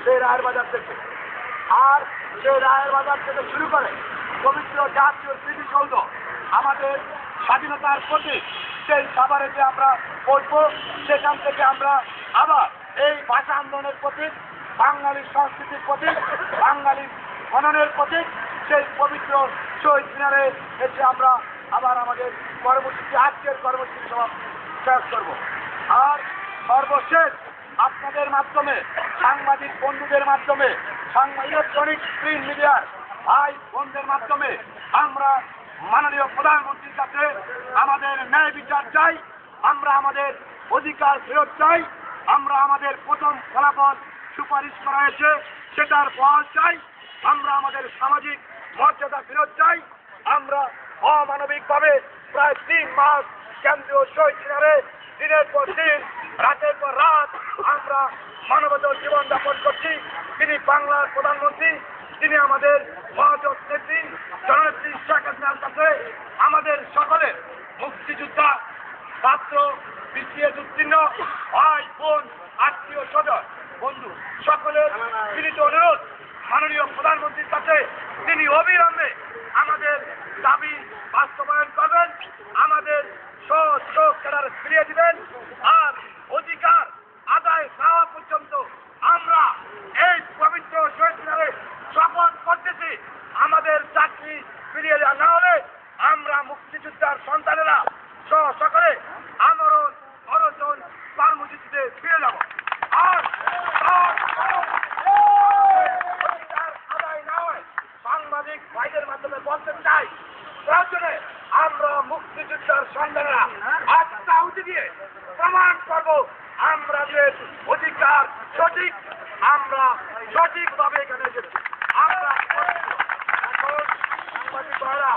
সেই রায়ের বাজার থেকে। আর সেই রায়ের বাজার থেকে শুরু করে পবিত্র জাতীয় স্মৃতিসৌধ, আমাদের স্বাধীনতার প্রতীক, সেই সাভারেতে আমরা পড়ব। সেখান থেকে আমরা আবার এই ভাষা আন্দোলনের প্রতীক, বাঙালির সংস্কৃতির প্রতীক, বাঙালির মননের প্রতীক, সেই পবিত্র শহীদ মিনারে এসে আমরা আবার আমাদের কর্মসূচি, আজকের কর্মসূচি শেষ করব। আর সর্বশেষ আপনাদের মাধ্যমে, সাংবাদিক বন্ধুদের মাধ্যমে, ইলেকট্রনিক প্রিন্ট মিডিয়ার ভাই বোনদের মাধ্যমে আমরা মাননীয় প্রধানমন্ত্রীর কাছে আমাদের ন্যায় বিচার চাই, আমরা আমাদের অধিকার ফেরত চাই, আমরা আমাদের প্রথম ফলাফল সুপারিশ করা হয়েছে সেটার বহাল চাই, আমরা আমাদের সামাজিক মর্যাদা ফেরত চাই। আমরা অমানবিকভাবে প্রায় 3 মাস কেন্দ্রীয় শহীদ মিনারে দিনের পর দিন, রাতের পর রাত আমরা মানবতার জীবনযাপন করছি। তিনি বাংলার প্রধানমন্ত্রী, তিনি আমাদের মহাজোট নেত্রী জননেত্রী শেখ হাসিনার কাছে আমাদের সকলের মুক্তিযোদ্ধা, ছাত্র, বিসিএস উত্তীর্ণ ভাই বোন, আত্মীয় স্বজন, বন্ধু সকলের বিনীত অনুরোধ, মাননীয় প্রধানমন্ত্রীর কাছে তিনি অবিলম্বে আমাদের দাবি বাস্তবায়ন করবেন, আমাদের ক্যাডার ফিরিয়ে দিবেন। আর অধিকার আদায় হওয়া পর্যন্ত আমরা এই পবিত্র শহীদ মিনারে শপথ করতেছি, আমাদের চাকরি ফিরিয়ে দেওয়া না হলে আমরা মুক্তিযোদ্ধার সন্তানেরা সকলে আমরণ অনশন কর্মসূচিতে ফিরে যাব। আর অধিকার আদায় না হয় সাংবাদিক ভাইদের মাধ্যমে বলতে চাই, প্রয়োজনে আমরা মুক্তিযোদ্ধার সন্তানেরা আত্মাহুতি দিয়ে প্রমাণ করব আমাদের অধিকার সঠিক, আমরা সঠিকভাবে এখানে এসেছি। আমরা সাংবাদিক ভাইরা